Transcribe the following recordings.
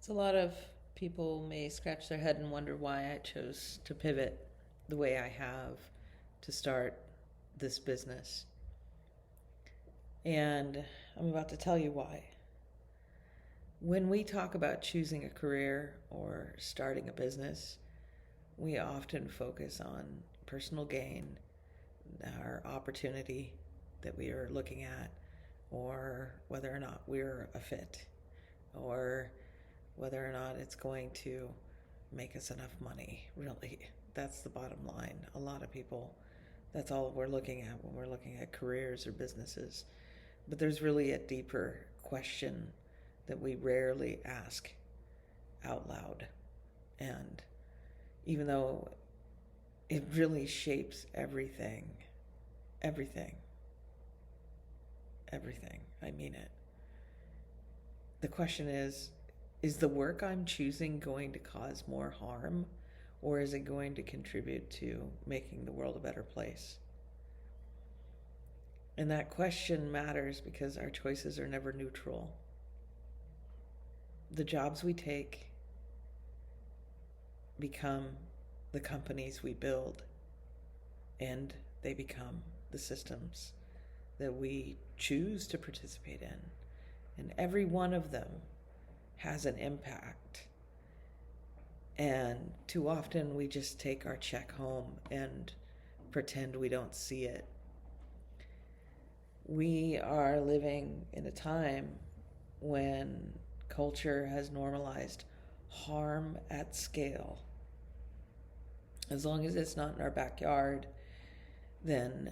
So a lot of people may scratch their head and wonder why I chose to pivot the way I have to start this business. And I'm about to tell you why. When we talk about choosing a career or starting a business, we often focus on personal gain, our opportunity that we are looking at, or whether or not we're a fit, or whether or not it's going to make us enough money. Really, that's the bottom line. A lot of people, that's all we're looking at when we're looking at careers or businesses. But there's really a deeper question that we rarely ask out loud. And even though it really shapes everything, everything, everything, I mean it. The question is the work I'm choosing going to cause more harm, or is it going to contribute to making the world a better place? And that question matters because our choices are never neutral. The jobs we take become the companies we build, and they become the systems that we choose to participate in. And every one of them has an impact. And too often we just take our check home and pretend we don't see it. We are living in a time when culture has normalized harm at scale. As long as it's not in our backyard, then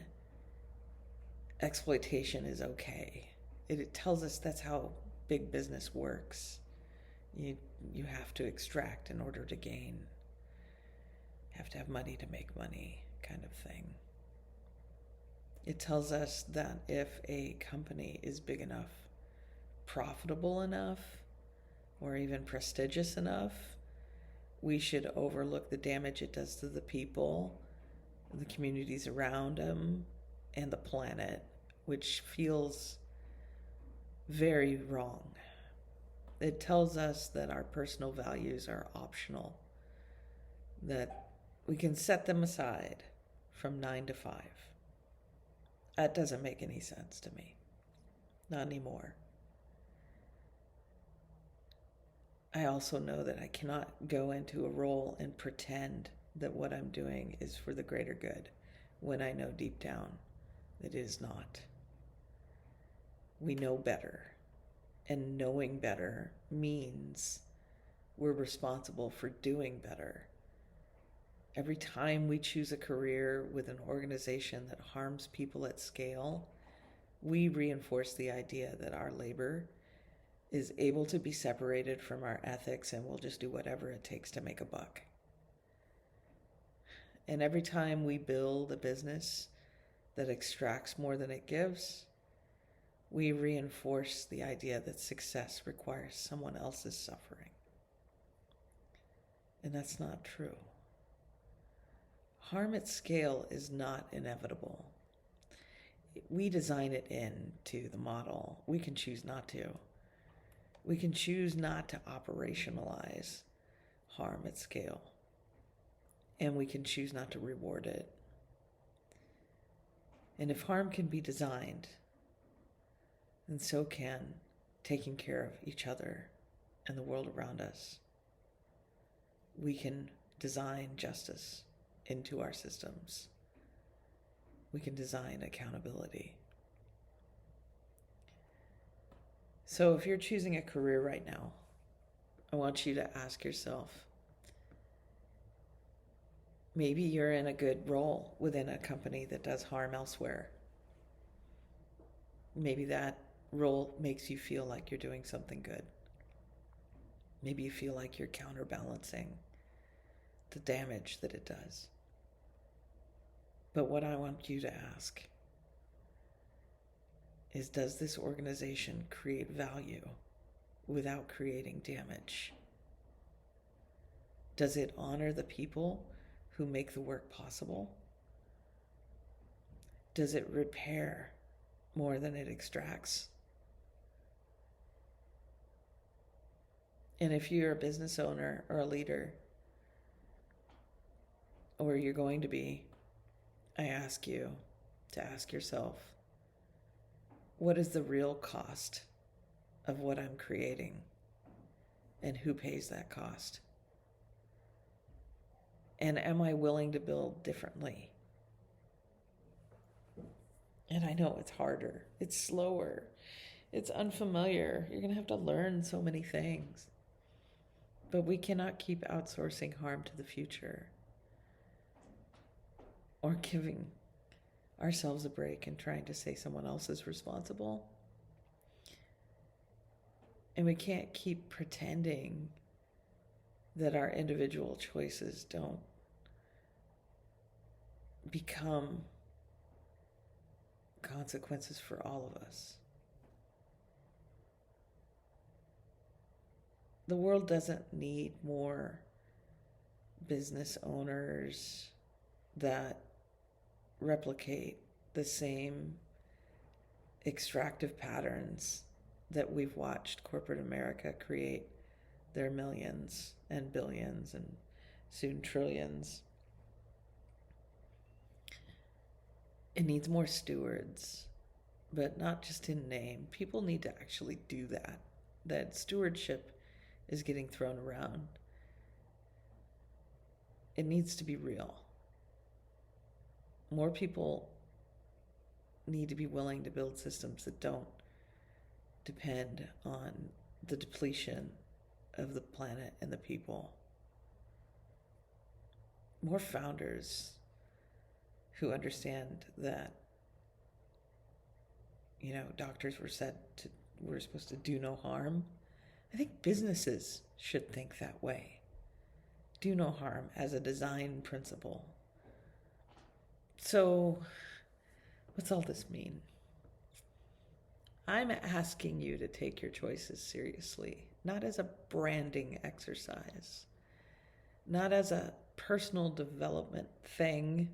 exploitation is okay. It tells us that's how big business works. You have to extract in order to gain. You have to have money to make money, kind of thing. It tells us that if a company is big enough, profitable enough, or even prestigious enough, we should overlook the damage it does to the people, the communities around them, and the planet, which feels very wrong. It tells us that our personal values are optional, that we can set them aside from 9 to 5. That doesn't make any sense to me. Not anymore. I also know that I cannot go into a role and pretend that what I'm doing is for the greater good when I know deep down that it is not. We know better. And knowing better means we're responsible for doing better. Every time we choose a career with an organization that harms people at scale, we reinforce the idea that our labor is able to be separated from our ethics and we'll just do whatever it takes to make a buck. And every time we build a business that extracts more than it gives, we reinforce the idea that success requires someone else's suffering. And that's not true. Harm at scale is not inevitable. We design it into the model. We can choose not to. We can choose not to operationalize harm at scale. And we can choose not to reward it. And if harm can be designed, then so can taking care of each other and the world around us. We can design justice into our systems. We can design accountability. So if you're choosing a career right now, I want you to ask yourself, maybe you're in a good role within a company that does harm elsewhere. Maybe that role makes you feel like you're doing something good. Maybe you feel like you're counterbalancing the damage that it does. But what I want you to ask is, does this organization create value without creating damage? Does it honor the people who make the work possible? Does it repair more than it extracts? And if you're a business owner or a leader, or you're going to be, I ask you to ask yourself, what is the real cost of what I'm creating? And who pays that cost? And am I willing to build differently? And I know it's harder, it's slower, it's unfamiliar. You're going to have to learn so many things. But we cannot keep outsourcing harm to the future or giving ourselves a break and trying to say someone else is responsible. And we can't keep pretending that our individual choices don't become consequences for all of us. The world doesn't need more business owners that replicate the same extractive patterns that we've watched corporate America create their millions and billions and soon trillions. It needs more stewards, but not just in name. People need to actually do that. That stewardship is getting thrown around. It needs to be real. More people need to be willing to build systems that don't depend on the depletion of the planet and the people. More founders who understand that, doctors were supposed to do no harm. I think businesses should think that way. Do no harm as a design principle. So, what's all this mean? I'm asking you to take your choices seriously, not as a branding exercise, not as a personal development thing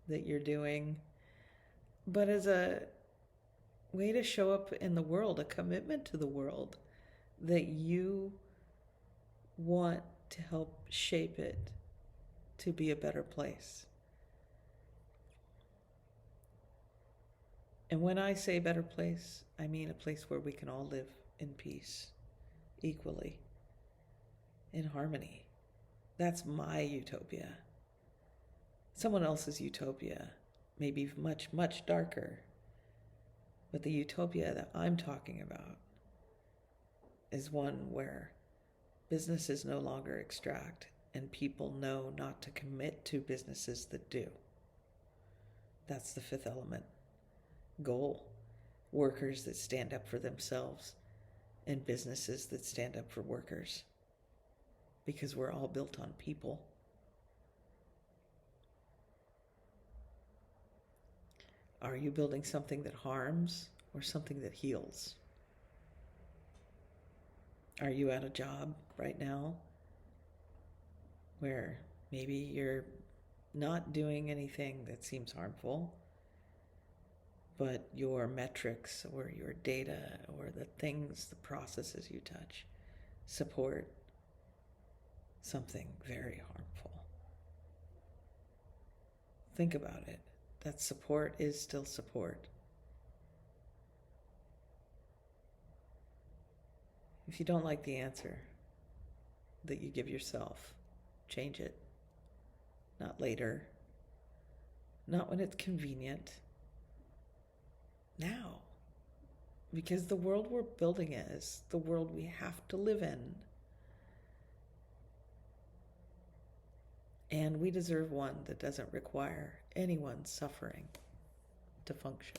that you're doing, but as a way to show up in the world, a commitment to the world that you want to help shape it to be a better place. And when I say better place, I mean a place where we can all live in peace, equally, in harmony. That's my utopia. Someone else's utopia may be much, much darker, but the utopia that I'm talking about is one where businesses no longer extract and people know not to commit to businesses that do. That's the fifth element. Goal. Workers that stand up for themselves and businesses that stand up for workers. Because we're all built on people. Are you building something that harms or something that heals? Are you at a job right now where maybe you're not doing anything that seems harmful, but your metrics or your data or the things, the processes you touch support something very harmful? Think about it. That support is still support. If you don't like the answer that you give yourself, change it. Not later. Not when it's convenient. Now. Because the world we're building is the world we have to live in. And we deserve one that doesn't require anyone's suffering to function.